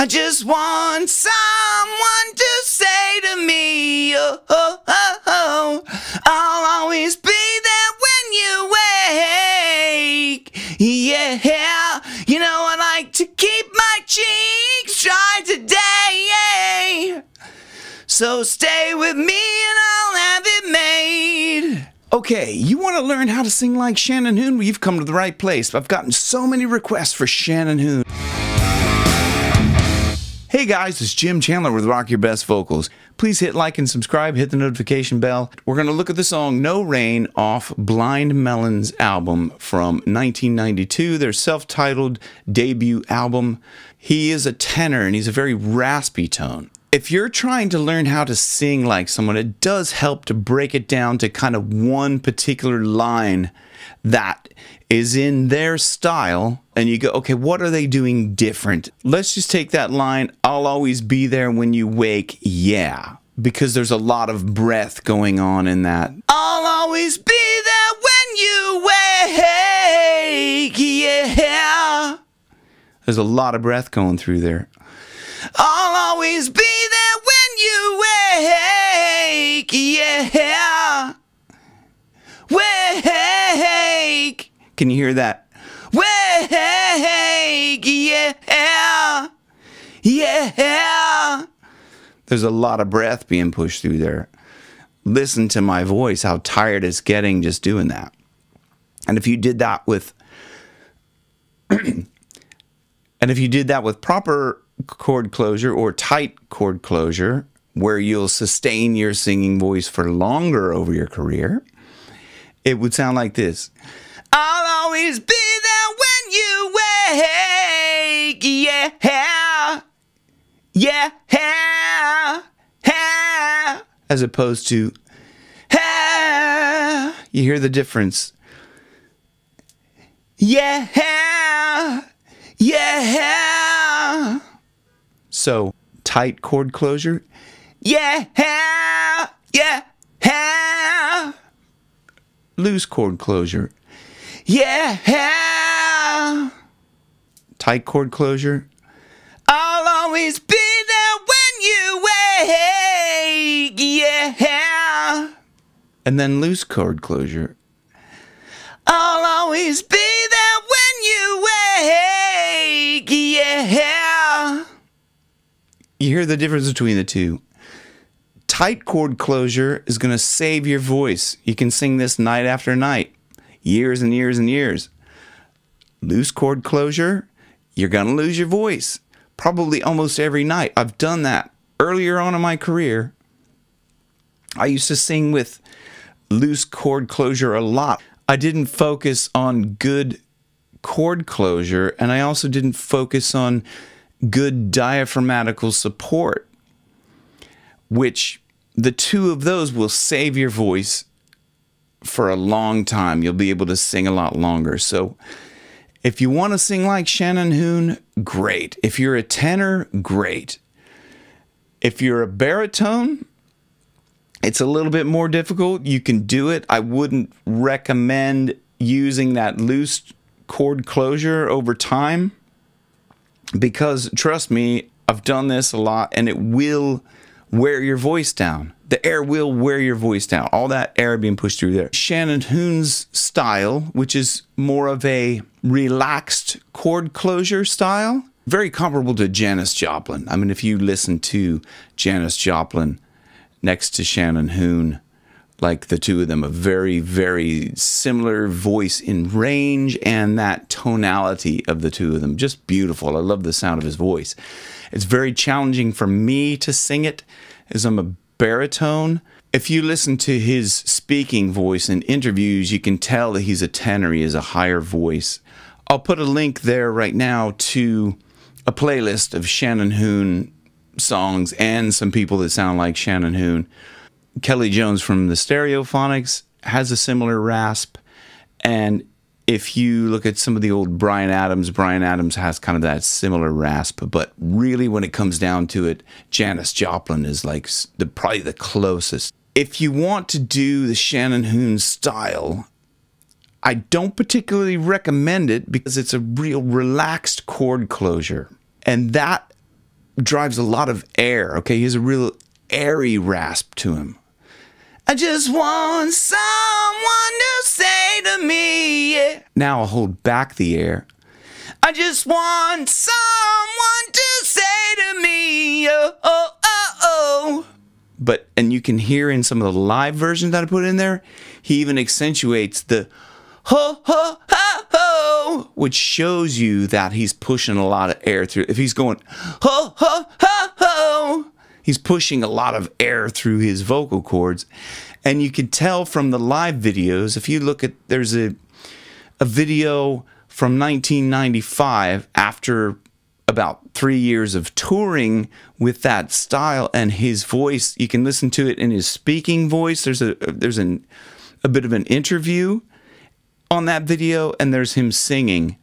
I just want someone to say to me, oh, oh, oh, oh, I'll always be there when you wake. Yeah, you know I like to keep my cheeks dry today. So stay with me and I'll have it made. Okay, you want to learn how to sing like Shannon Hoon? Well, you've come to the right place. I've gotten so many requests for Shannon Hoon. Hey guys, it's Jim Chandler with Rock Your Best Vocals. Please hit like and subscribe, hit the notification bell. We're going to look at the song No Rain off Blind Melon's album from 1992, their self-titled debut album. He is a tenor and he's a very raspy tone. If you're trying to learn how to sing like someone, it does help to break it down to kind of one particular line that is in their style, and you go, okay, what are they doing different? Let's just take that line, I'll always be there when you wake, yeah, because there's a lot of breath going on in that. I'll always be there when you wake, yeah. There's a lot of breath going through there. I'll always be there when you wake, yeah. Wake. Can you hear that? Wake, yeah. Yeah. There's a lot of breath being pushed through there. Listen to my voice, how tired it's getting just doing that. And if you did that with proper chord closure or tight chord closure, where you'll sustain your singing voice for longer over your career, it would sound like this. I'll always be there when you wake, yeah, yeah, yeah, as opposed to, ha. You hear the difference. Yeah, yeah. So, tight chord closure, yeah, yeah. Loose chord closure, yeah. Tight chord closure, I'll always be there when you wake, yeah. And then loose chord closure, I'll always be there when you wake, yeah. You hear the difference between the two. Tight chord closure is going to save your voice. You can sing this night after night, years and years and years. Loose chord closure, you're going to lose your voice probably almost every night. I've done that earlier on in my career. I used to sing with loose chord closure a lot. I didn't focus on good chord closure, and I also didn't focus on good diaphragmatical support, which the two of those will save your voice for a long time. You'll be able to sing a lot longer. So if you want to sing like Shannon Hoon, great. If you're a tenor, great. If you're a baritone, it's a little bit more difficult. You can do it. I wouldn't recommend using that loose chord closure over time, because trust me, I've done this a lot and it will wear your voice down. The air will wear your voice down. All that air being pushed through there. Shannon Hoon's style, which is more of a relaxed chord closure style, very comparable to Janis Joplin. I mean, if you listen to Janis Joplin next to Shannon Hoon, like the two of them, a very, very similar voice in range and that tonality of the two of them. Just beautiful. I love the sound of his voice. It's very challenging for me to sing it, as I'm a baritone. If you listen to his speaking voice in interviews, you can tell that he's a tenor. He has a higher voice. I'll put a link there right now to a playlist of Shannon Hoon songs and some people that sound like Shannon Hoon. Kelly Jones from the Stereophonics has a similar rasp, and if you look at some of the old Bryan Adams has kind of that similar rasp, but really when it comes down to it, Janis Joplin is like probably the closest. If you want to do the Shannon Hoon style, I don't particularly recommend it because it's a real relaxed chord closure, and that drives a lot of air, okay? He has a real airy rasp to him. I just want someone to say to me, yeah. Now I'll hold back the air. I just want someone to say to me, oh, oh, oh, oh. But, and you can hear in some of the live versions that I put in there, he even accentuates the ho, ho, ho, ho, which shows you that he's pushing a lot of air through. If he's going ho, ho, ho, ho, he's pushing a lot of air through his vocal cords. And you can tell from the live videos, if you look at, there's a video from 1995 after about 3 years of touring with that style, and his voice, you can listen to it in his speaking voice. There's a bit of an interview on that video, and there's him singing.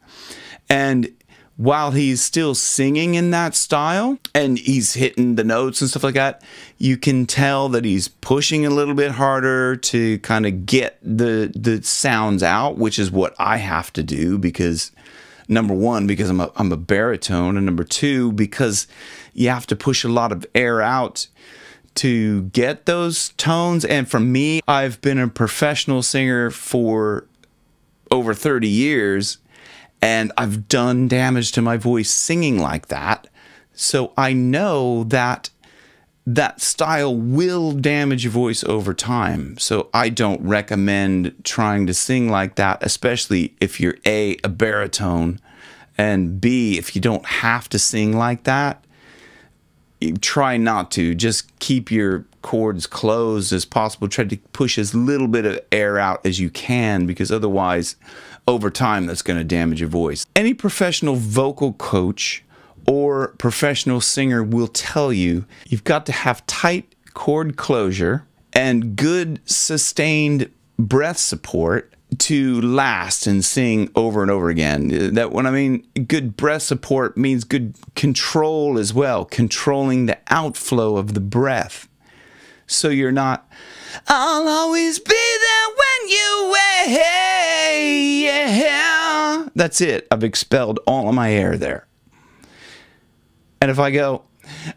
And while he's still singing in that style and he's hitting the notes and stuff like that, you can tell that he's pushing a little bit harder to kind of get the sounds out, which is what I have to do, because number one, because I'm a baritone, and number two, because you have to push a lot of air out to get those tones. And for me, I've been a professional singer for over 30 years, and I've done damage to my voice singing like that. So I know that that style will damage your voice over time. So I don't recommend trying to sing like that, especially if you're A, a baritone, and B, if you don't have to sing like that, you try not to. Just keep your cords closed as possible. Try to push as little bit of air out as you can, because otherwise, over time, that's going to damage your voice. Any professional vocal coach or professional singer will tell you you've got to have tight cord closure and good sustained breath support to last and sing over and over again. That, when I mean good breath support, means good control as well, controlling the outflow of the breath. So you're not, I'll always be there when you wait. Yeah. That's it. I've expelled all of my air there. And if I go,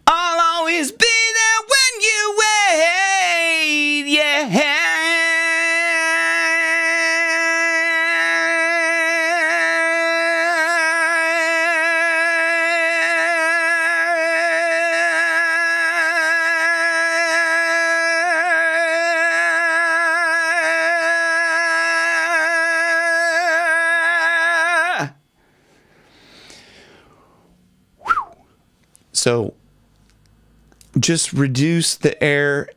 I'll always be there when you wait. Yeah. So just reduce the air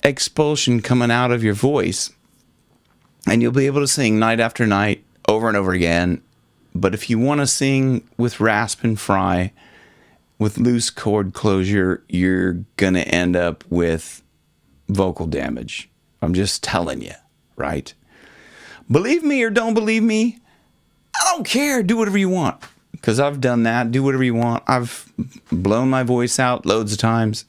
expulsion coming out of your voice, and you'll be able to sing night after night over and over again. But if you want to sing with rasp and fry, with loose cord closure, you're going to end up with vocal damage. I'm just telling you, right? Believe me or don't believe me, I don't care. Do whatever you want. Because I've done that. Do whatever you want. I've blown my voice out loads of times.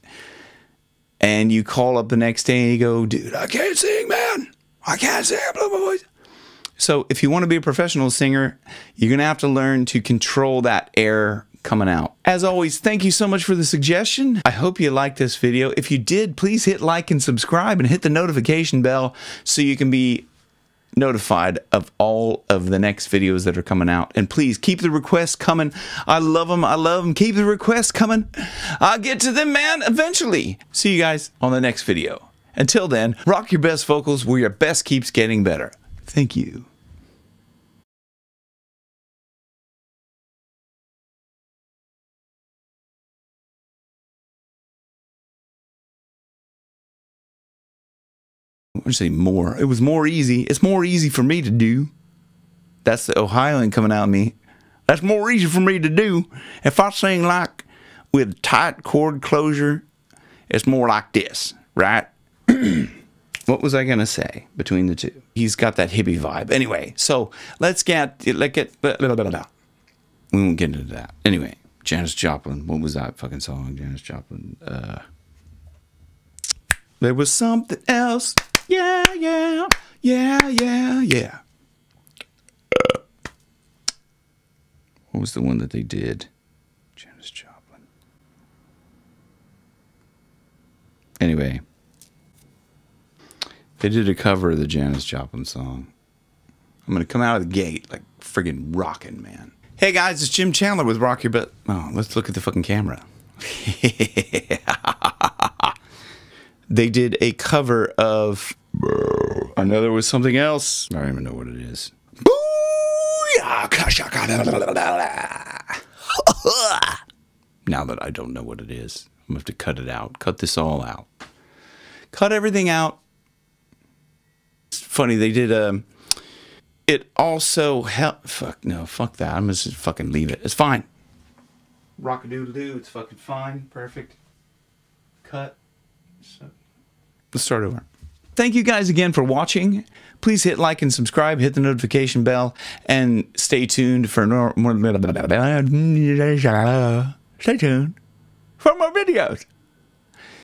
And you call up the next day and you go, dude, I can't sing, man. I can't sing. I blew my voice. So if you want to be a professional singer, you're going to have to learn to control that air coming out. As always, thank you so much for the suggestion. I hope you liked this video. If you did, please hit like and subscribe and hit the notification bell so you can be notified of all of the next videos that are coming out. And please keep the requests coming. I love them. I love them. Keep the requests coming. I'll get to them, man, eventually. See you guys on the next video. Until then, rock your best vocals where your best keeps getting better. Thank you. I would say more. It was more easy. It's more easy for me to do. That's the Ohioan coming out of me. That's more easy for me to do. If I sing like with tight cord closure, it's more like this, right? What was I gonna say between the two? He's got that hippie vibe. Anyway, so let's get blah, blah, blah, blah. We won't get into that. Anyway, Janis Joplin. What was that fucking song? Janis Joplin. There was something else. Yeah, yeah, yeah, yeah, yeah. What was the one that they did? Janis Joplin. Anyway, they did a cover of the Janis Joplin song. I'm going to come out of the gate like friggin' rockin', man. Hey guys, it's Jim Chandler with Rock Your Butt. Oh, let's look at the fucking camera. They did a cover of... I know there was something else. I don't even know what it is. Now that I don't know what it is, I'm going to have to cut it out. Cut this all out. Cut everything out. It's funny, they did it also helped... Fuck, no, fuck that. I'm going to just fucking leave it. It's fine. Rock-a-doodle-doo. It's fucking fine. Perfect. Cut. So, let's start over. Thank you guys again for watching. Please hit like and subscribe, hit the notification bell, and stay tuned for more. Stay tuned for more videos.